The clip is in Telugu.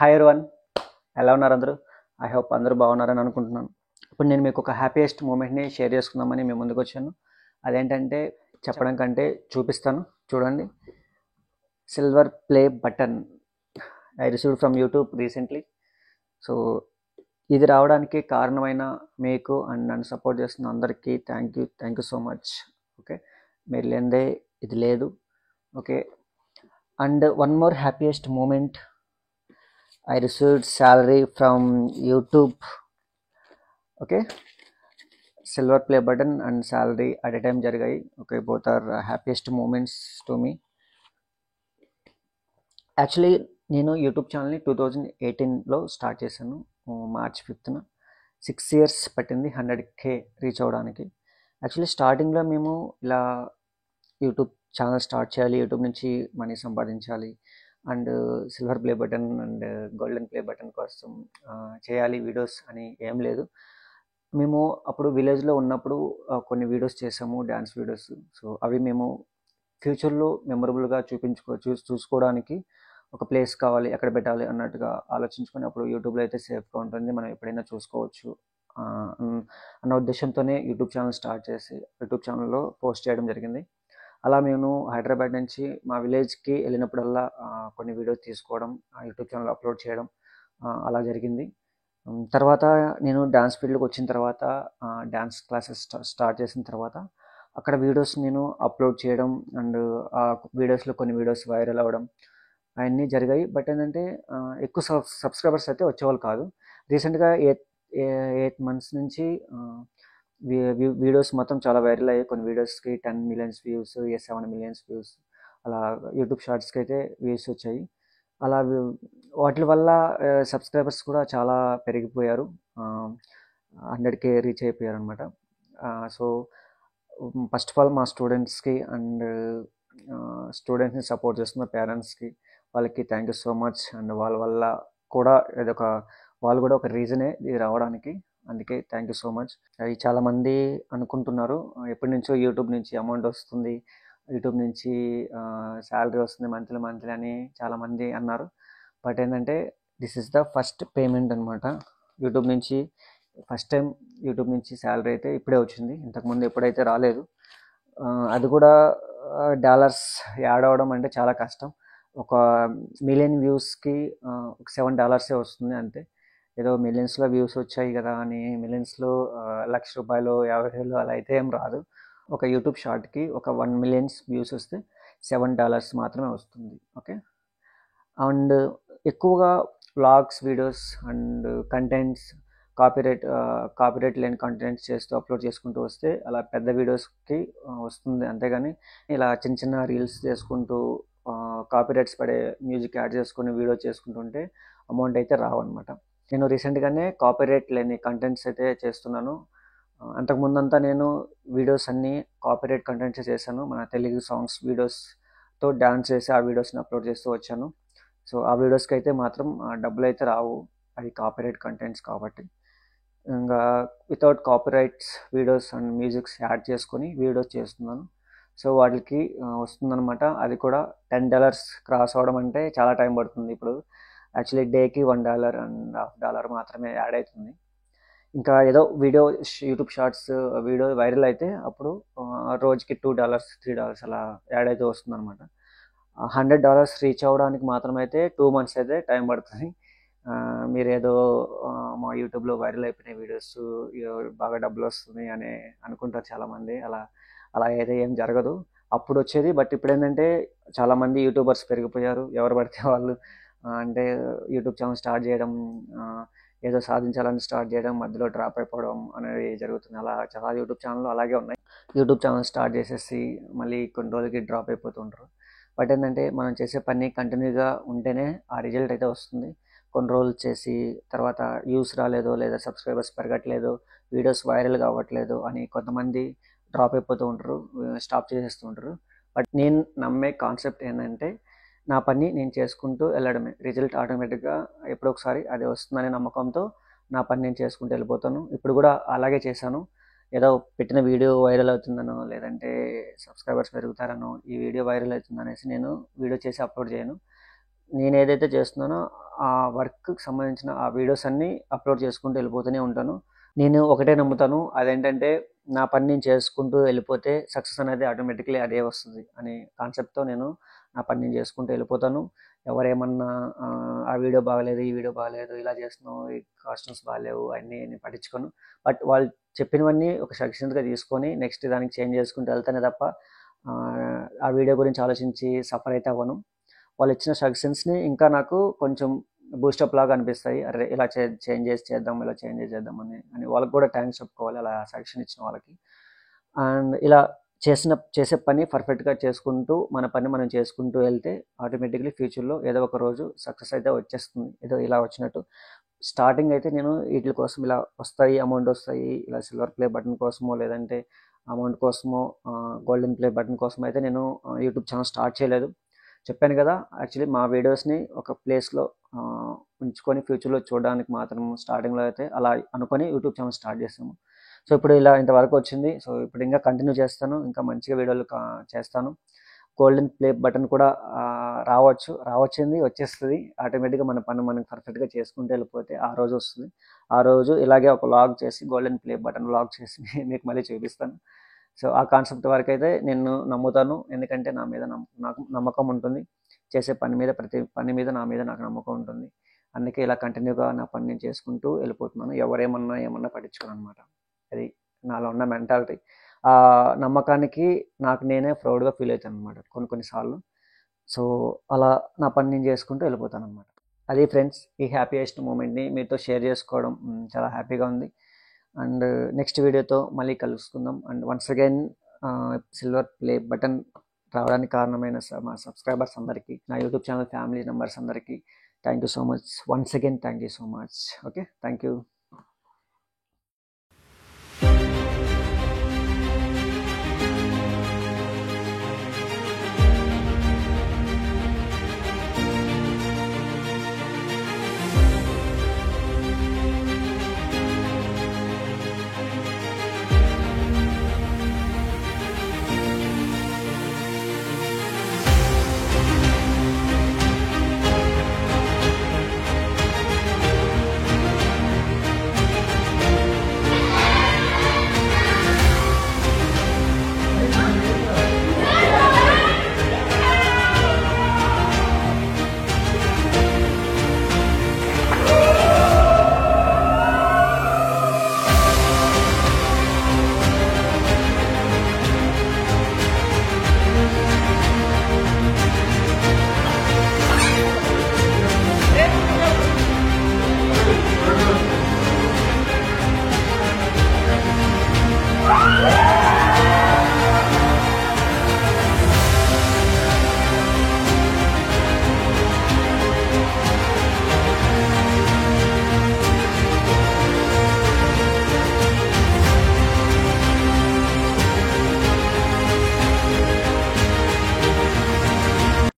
హాయ్ ఎవరీవన్, ఎలా ఉన్నారు అందరూ? ఐ హోప్ అందరూ బాగున్నారని అనుకుంటున్నాను. ఇప్పుడు నేను మీకు ఒక హ్యాపీయెస్ట్ మూమెంట్ని షేర్ చేసుకుందామని మేము ముందుకు వచ్చాను. అదేంటంటే చెప్పడం కంటే చూపిస్తాను, చూడండి. Silver play button I received from YouTube recently. So ఇది రావడానికి కారణమైన మీకు అండ్ నన్ను సపోర్ట్ చేస్తున్న అందరికీ thank you so much. Okay, మీరు లేనిదే ఇది లేదు. Okay, and one more happiest moment, I received salary from YouTube. Okay, silver play button and salary at a time జరిగాయి. Okay, both are happiest moments to me. Actually నేను యూట్యూబ్ ఛానల్ని 2018లో స్టార్ట్ చేశాను, మార్చ్ 5th. 6 years పట్టింది 100K రీచ్ అవ్వడానికి. యాక్చువల్లీ స్టార్టింగ్లో మేము ఇలా యూట్యూబ్ ఛానల్ స్టార్ట్ చేయాలి, యూట్యూబ్ నుంచి మనీ సంపాదించాలి and silver play button and golden play button కోసం చేయాలి వీడియోస్ అని ఏం లేదు. మేము అప్పుడు విలేజ్లో ఉన్నప్పుడు కొన్ని వీడియోస్ చేసాము, డ్యాన్స్ వీడియోస్. సో అవి మేము ఫ్యూచర్లో మెమొరబుల్గా చూసుకోవడానికి ఒక ప్లేస్ కావాలి, ఎక్కడ పెట్టాలి అన్నట్టుగా ఆలోచించుకొని అప్పుడు యూట్యూబ్లో అయితే సేఫ్గా ఉంటుంది, మనం ఎప్పుడైనా చూసుకోవచ్చు అన్న ఉద్దేశంతోనే యూట్యూబ్ ఛానల్ స్టార్ట్ చేసి యూట్యూబ్ ఛానల్లో పోస్ట్ చేయడం జరిగింది. అలా మేము హైదరాబాద్ నుంచి మా విలేజ్కి వెళ్ళినప్పుడల్లా కొన్ని వీడియోస్ తీసుకోవడం, యూట్యూబ్ ఛానల్ అప్లోడ్ చేయడం అలా జరిగింది. తర్వాత నేను డ్యాన్స్ ఫీల్డ్కి వచ్చిన తర్వాత, డ్యాన్స్ క్లాసెస్ స్టార్ట్ చేసిన తర్వాత అక్కడ వీడియోస్ నేను అప్లోడ్ చేయడం అండ్ ఆ వీడియోస్లో కొన్ని వీడియోస్ వైరల్ అవ్వడం అవన్నీ జరిగాయి. బట్ ఏంటంటే ఎక్కువ సబ్స్క్రైబర్స్ అయితే వచ్చేవాళ్ళు కాదు. రీసెంట్గా 8 months నుంచి వీడియోస్ మొత్తం చాలా వైరల్ అయ్యాయి. కొన్ని వీడియోస్కి 10 million వ్యూస్, 7 million వ్యూస్, అలా యూట్యూబ్ షార్ట్స్కి అయితే వ్యూస్ వచ్చాయి. అలా వాటి వల్ల సబ్స్క్రైబర్స్ కూడా చాలా పెరిగిపోయారు, 100K రీచ్ అయిపోయారు అనమాట. సో ఫస్ట్ ఆఫ్ ఆల్ మా స్టూడెంట్స్కి అండ్ స్టూడెంట్స్ని సపోర్ట్ చేస్తున్న పేరెంట్స్కి వాళ్ళకి thank you so much. And వాళ్ళ వల్ల కూడా వాళ్ళు కూడా ఒక రీజనే ఇది రావడానికి, అందుకే థ్యాంక్ యూ సో మచ్. అది చాలామంది అనుకుంటున్నారు ఎప్పటి నుంచో యూట్యూబ్ నుంచి అమౌంట్ వస్తుంది, యూట్యూబ్ నుంచి శాలరీ వస్తుంది మంత్లీ అని చాలామంది అన్నారు. బట్ ఏంటంటే this is the first payment అనమాట. యూట్యూబ్ నుంచి ఫస్ట్ టైం యూట్యూబ్ నుంచి శాలరీ అయితే ఇప్పుడే వచ్చింది, ఇంతకుముందు ఎప్పుడైతే రాలేదు. అది కూడా డాలర్స్ యాడ్ అవ్వడం అంటే చాలా కష్టం. ఒక 1 million వ్యూస్కి ఒక $7 వస్తుంది అంతే. ఏదో మిలియన్స్లో వ్యూస్ వచ్చాయి కదా అని మిలియన్స్లో ₹1,00,000, 50,000 అలా అయితే ఏం రాదు. ఒక యూట్యూబ్ షార్ట్కి ఒక 1 million వ్యూస్ వస్తే $7 మాత్రమే వస్తుంది. ఓకే, అండ్ ఎక్కువగా vlogs videos and contents copyright లేని కంటెంట్స్ చేస్తూ అప్లోడ్ చేసుకుంటూ వస్తే అలా పెద్ద వీడియోస్కి వస్తుంది. అంతేగాని ఇలా చిన్న రీల్స్ చేసుకుంటూ కాపీరైట్స్ పడే మ్యూజిక్ యాడ్ చేసుకుని వీడియో చేసుకుంటుంటే అమౌంట్ అయితే రావన్నమాట. నేను రీసెంట్గానే కాపీరైట్ లేని కంటెంట్స్ అయితే చేస్తున్నాను. అంతకుముందంతా నేను వీడియోస్ అన్నీ కాపీరైట్ కంటెంట్స్ చేశాను, మన తెలుగు సాంగ్స్ వీడియోస్తో డ్యాన్స్ చేసి ఆ వీడియోస్ని అప్లోడ్ చేస్తూ వచ్చాను. సో ఆ వీడియోస్కి అయితే మాత్రం డబ్బులు అయితే రావు, అది కాపీరైట్ కంటెంట్స్ కాబట్టి. ఇంకా without copyrights videos and musics add చేసుకొని వీడియోస్ చేస్తున్నాను. సో వాటికి వస్తుందన్నమాట. అది కూడా $10 క్రాస్ అవ్వడం అంటే చాలా టైం పడుతుంది. ఇప్పుడు యాక్చువల్లీ డేకి $1 అండ్ $1.5 మాత్రమే యాడ్ అవుతుంది. ఇంకా ఏదో video YouTube shorts video viral అయితే అప్పుడు రోజుకి $2, $3 అలా యాడ్ అయితే వస్తుంది అనమాట. $100 రీచ్ అవ్వడానికి మాత్రం అయితే 2 months అయితే టైం పడుతుంది. మీరేదో మా యూట్యూబ్లో వైరల్ అయిపోయిన వీడియోస్ బాగా డబ్బులు వస్తుంది అని అనుకుంటారు చాలామంది. అలా అయితే ఏం జరగదు. అప్పుడు వచ్చేది, బట్ ఇప్పుడు ఏంటంటే చాలామంది యూట్యూబర్స్ పెరిగిపోయారు. ఎవరు పడితే వాళ్ళు అంటే యూట్యూబ్ ఛానల్ స్టార్ట్ చేయడం, ఏదో సాధించాలని స్టార్ట్ చేయడం, మధ్యలో డ్రాప్ అయిపోవడం అనేది జరుగుతుంది. అలా చాలా యూట్యూబ్ ఛానల్ అలాగే ఉన్నాయి. యూట్యూబ్ ఛానల్ స్టార్ట్ చేసేసి మళ్ళీ కొన్ని రోజులకి డ్రాప్ అయిపోతుంటారు. బట్ ఏంటంటే మనం చేసే పని కంటిన్యూగా ఉంటేనే ఆ రిజల్ట్ అయితే వస్తుంది. కొన్ని రోజులు చేసి తర్వాత వ్యూస్ రాలేదు, లేదా సబ్స్క్రైబర్స్ పెరగట్లేదు, వీడియోస్ వైరల్ కావట్లేదు అని కొంతమంది డ్రాప్ అయిపోతూ ఉంటారు, స్టాప్ చేసేస్తూ ఉంటారు. బట్ నేను నమ్మే కాన్సెప్ట్ ఏంటంటే నా పని నేను చేసుకుంటూ వెళ్ళడమే, రిజల్ట్ ఆటోమేటిక్గా ఎప్పుడో ఒకసారి అది వస్తుందనే నమ్మకంతో నా పని నేను చేసుకుంటూ వెళ్ళిపోతాను. ఇప్పుడు కూడా అలాగే చేశాను. ఏదో పెట్టిన వీడియో వైరల్ అవుతుందనో లేదంటే సబ్స్క్రైబర్స్ పెరుగుతారనో ఈ వీడియో వైరల్ అవుతుందనేసి నేను వీడియో చేసి అప్లోడ్ చేయను. నేను ఏదైతే చేస్తున్నానో ఆ వర్క్కి సంబంధించిన ఆ వీడియోస్ అన్నీ అప్లోడ్ చేసుకుంటూ వెళ్ళిపోతూనే ఉంటాను. నేను ఒకటే నమ్ముతాను, అదేంటంటే నా పని నేను చేసుకుంటూ వెళ్ళిపోతే సక్సెస్ అనేది ఆటోమేటిక్లీ అదే వస్తుంది అనే కాన్సెప్ట్తో నేను నా పని నేను చేసుకుంటూ వెళ్ళిపోతాను. ఎవరేమన్నా ఆ వీడియో బాగలేదు, ఈ వీడియో బాగలేదు, ఇలా చేస్తున్నావు, ఈ కాస్ట్యూమ్స్ బాగాలేవు అన్నీ నేను పట్టించుకోను. బట్ వాళ్ళు చెప్పినవన్నీ ఒక సజెషన్స్గా తీసుకొని నెక్స్ట్ దానికి చేంజ్ చేసుకుంటూ వెళ్తానే తప్ప ఆ వీడియో గురించి ఆలోచించి సఫర్ అయితే అవ్వను. వాళ్ళు ఇచ్చిన సజెషన్స్ని ఇంకా నాకు కొంచెం బూస్టప్ లాగా అనిపిస్తాయి. అరే ఇలా చేంజ్ చేద్దాం, ఇలా చేంజ్ చేద్దాం అని వాళ్ళకి కూడా థ్యాంక్స్ చెప్పుకోవాలి అలా సజెషన్ ఇచ్చిన వాళ్ళకి. అండ్ ఇలా చేసే పని పర్ఫెక్ట్గా చేసుకుంటూ మన పని మనం చేసుకుంటూ వెళ్తే ఆటోమేటిక్లీ ఫ్యూచర్లో ఏదో ఒక రోజు సక్సెస్ అయితే వచ్చేస్తుంది. ఏదో ఇలా వచ్చినట్టు స్టార్టింగ్ అయితే నేను వీటి కోసం ఇలా వస్తాయి, అమౌంట్ వస్తాయి, ఇలా సిల్వర్ ప్లే బటన్ కోసమో లేదంటే అమౌంట్ కోసమో గోల్డెన్ ప్లే బటన్ కోసమో అయితే నేను యూట్యూబ్ ఛానల్ స్టార్ట్ చేయలేదు. చెప్పాను కదా, యాక్చువల్లీ మా వీడియోస్ని ఒక ప్లేస్లో ఉంచుకొని ఫ్యూచర్లో చూడడానికి మాత్రం స్టార్టింగ్లో అయితే అలా అనుకొని యూట్యూబ్ ఛానల్ స్టార్ట్ చేసాము. సో ఇప్పుడు ఇలా ఇంతవరకు వచ్చింది. సో ఇప్పుడు ఇంకా కంటిన్యూ చేస్తాను, ఇంకా మంచిగా వీడియోలు చేస్తాను. గోల్డెన్ ప్లే బటన్ కూడా రావచ్చింది, వచ్చేస్తుంది. ఆటోమేటిక్గా మన పని మనం పర్ఫెక్ట్గా చేసుకుంటూ వెళ్ళిపోతే ఆ రోజు వస్తుంది. ఆ రోజు ఇలాగే ఒక వ్లాగ్ చేసి గోల్డెన్ ప్లే బటన్ వ్లాగ్ చేసి మీకు మళ్ళీ చూపిస్తాను. సో ఆ కాన్సెప్ట్ వరకు అయితే నేను నమ్ముతాను, ఎందుకంటే నా మీద నాకు నమ్మకం ఉంటుంది. చేసే ప్రతి పని మీద నాకు నమ్మకం ఉంటుంది. అందుకే ఇలా కంటిన్యూగా నా పని నేను చేసుకుంటూ వెళ్ళిపోతున్నాను. ఏమన్నా పట్టించుకోను అనమాట. అది నాలో ఉన్న మెంటాలిటీ. ఆ నమ్మకానికి నాకు నేనే ప్రౌడ్గా ఫీల్ అవుతాను అనమాట కొన్నిసార్లు. సో అలా నా పని నేను చేసుకుంటూ వెళ్ళిపోతాను అనమాట. అది ఫ్రెండ్స్, ఈ హ్యాపీయెస్ట్ మూమెంట్ని మీతో షేర్ చేసుకోవడం చాలా హ్యాపీగా ఉంది. అండ్ నెక్స్ట్ వీడియోతో మళ్ళీ కలుసుకుందాం. And once again silver play button రావడానికి కారణమైన మా సబ్స్క్రైబర్స్ అందరికీ, నా యూట్యూబ్ ఛానల్ ఫ్యామిలీ మెంబర్స్ అందరికీ thank you so much. Once again thank you so much. Okay, thank you.